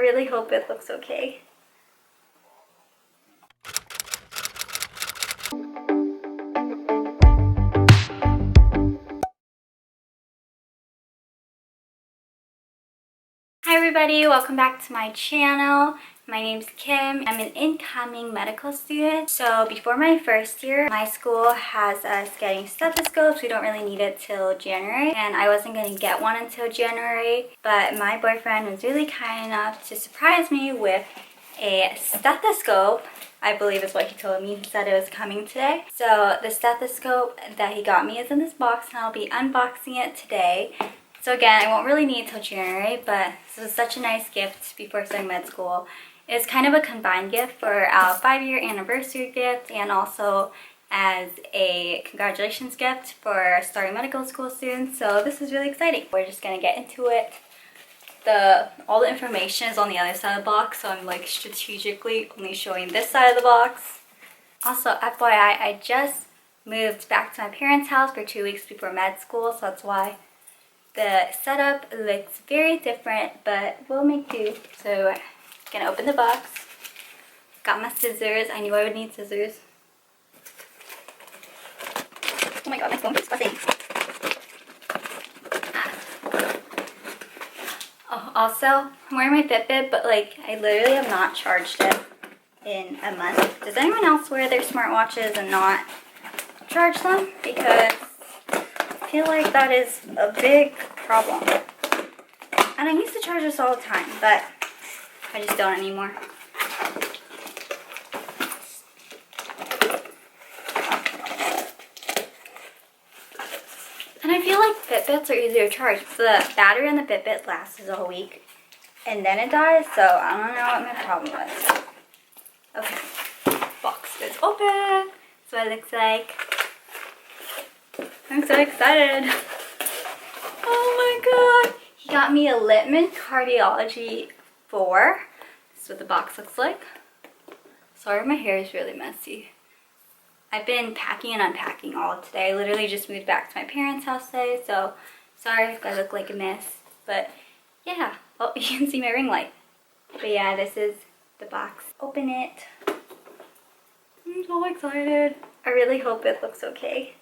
really hope it looks okay. Hi everybody, welcome back to my channel. My name's Kim. I'm an incoming medical student. So before my first year, my school has us getting stethoscopes. We don't really need it till January, and I wasn't going to get one until January, but my boyfriend was really kind enough to surprise me with a stethoscope. I believe is what he told me. He said it was coming today. So the stethoscope that he got me is in this box, and I'll be unboxing it today. So again, I won't really need it till January, but this was such a nice gift before starting med school. It's kind of a combined gift for our 5-year anniversary gift, and also as a congratulations gift for starting medical school students. So this is really exciting. We're just gonna get into it. All the information is on the other side of the box, so I'm like strategically only showing this side of the box. Also, FYI, I just moved back to my parents' house for 2 weeks before med school, so that's why the setup looks very different, but we'll make do. So, gonna open the box. Got my scissors. I knew I would need scissors. Oh my god, my phone keeps buzzing. Oh, also, I'm wearing my Fitbit, but like, I literally have not charged it in a month. Does anyone else wear their smartwatches and not charge them? Because I feel like that is a big problem. And I used to charge this all the time, but I just don't anymore. And I feel like Fitbits are easier to charge. The battery on the Fitbit lasts a whole week, and then it dies, so I don't know what my problem was. Okay, box is open. So it looks like. I'm so excited. Oh my god. He got me a Littmann Cardiology 4. This is what the box looks like. Sorry, my hair is really messy. I've been packing and unpacking all today. I literally just moved back to my parents' house today, so sorry if I look like a mess. But yeah, oh, you can see my ring light. But yeah, this is the box. Open it. I'm so excited. I really hope it looks okay.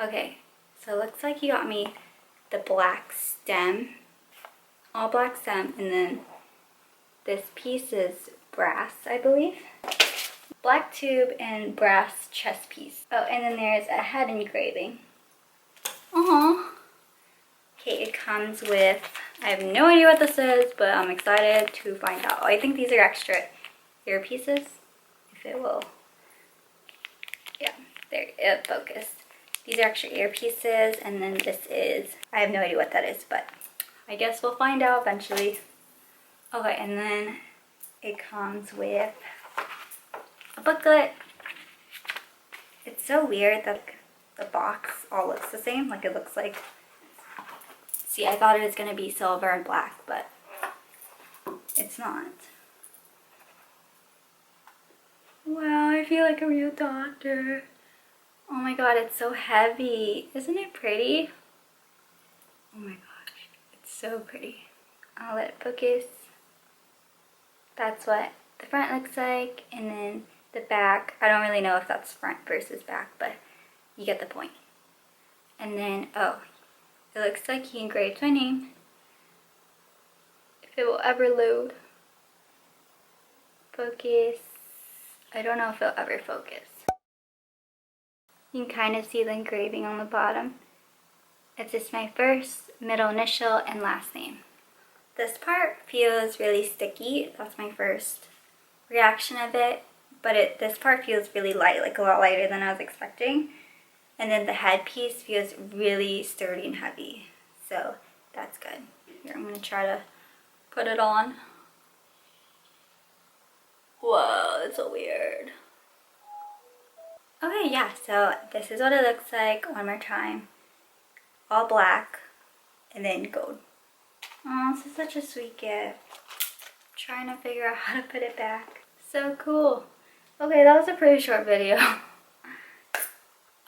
Okay, so it looks like he got me the black stem, all black stem, and then this piece is brass, I believe. Black tube and brass chest piece. Oh, and then there's a head engraving. Aww. Okay, it comes with, I have no idea what this is, but I'm excited to find out. I think these are extra earpieces, if it will. Yeah, there, it focused. These are extra earpieces, and then this is, I have no idea what that is, but I guess we'll find out eventually. Okay, and then it comes with a booklet. It's so weird that the box all looks the same. Like it looks like, see, I thought it was going to be silver and black, but it's not. Wow, I feel like a real doctor. Oh my god, it's so heavy. Isn't it pretty? Oh my gosh, it's so pretty. I'll let it focus. That's what the front looks like, and then the back. I don't really know if that's front versus back, but you get the point. And then, oh, it looks like he engraved my name. If it will ever load. Focus. I don't know if it'll ever focus. You can kind of see the engraving on the bottom. It's just my first, middle initial, and last name. This part feels really sticky. That's my first reaction of it. But this part feels really light, like a lot lighter than I was expecting. And then the headpiece feels really sturdy and heavy. So that's good. Here, I'm going to try to put it on. Whoa, that's so weird. Okay, yeah, so this is what it looks like one more time. All black and then gold. Oh, this is such a sweet gift. I'm trying to figure out how to put it back. So cool. Okay, that was a pretty short video.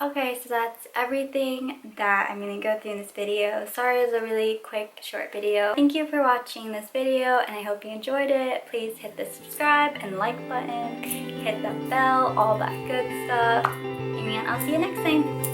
Okay, so that's everything that I'm going to go through in this video. Sorry it was a really quick, short video. Thank you for watching this video and I hope you enjoyed it. Please hit the subscribe and like button, hit the bell, all that good stuff. And I'll see you next time.